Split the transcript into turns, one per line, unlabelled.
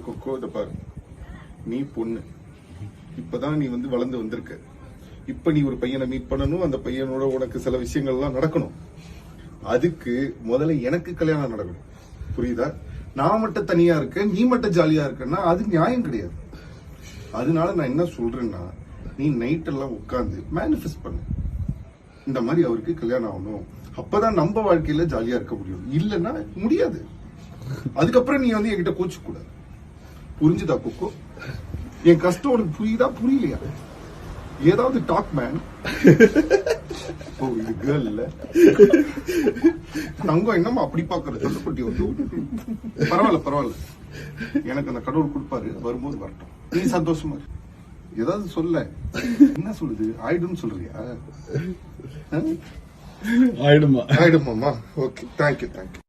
கொக்கோ இத பாரு, நீ பொண்ணு, இப்பதான் நீ வளர்ந்து வந்திருக்க. இப்ப நீ ஒரு பையனை மீட் பண்ணணும், அந்த பையனோட உனக்கு சில விஷயங்கள்லாம் நடக்கணும். அதுக்கு முதல்ல எனக்கு கல்யாணம் நடக்கணும், புரியுதா? நான் மட்டும் தனியா இருக்கேன், நீ மட்டும் ஜாலியா இருக்கன்னா அது நியாயம் கிடையாது. அதனால நான் என்ன சொல்றேன்னா, நீ நைட் எல்லாம் உட்கார்ந்து மேனிஃபெஸ்ட் பண்ணு, இந்த மாதிரி அவருக்கு கல்யாணம் ஆகணும், அப்பதான் நம்ம வாழ்க்கையில ஜாலியா இருக்க முடியும். இல்லன்னா முடியாது. அதுக்கப்புறம் நீ என்கிட்ட கோச்சு கூடாது, புரிஞ்சுதா கொக்கோ? என் கஷ்டம் உனக்கு புரியுதா புரியலையா? ஏதாவது டாக் மேன். ஓ, இது கேர்ள் இல்ல, தங்கம் என்னமா அப்படி பாக்குறது? தள்ளுப்பட்டி பரவாயில்ல பரவாயில்ல, எனக்கு அந்த கடவுள் கொடுப்பாரு, வரும்போது வரட்டும். நீ சந்தோஷமா இரு. ஏதாவது சொல்ல. என்ன சொல்லுது? ஆயிடும் சொல்றியா?
ஆயிடுமா?
ஆயிடுமாமா? Okay, thank you thank you.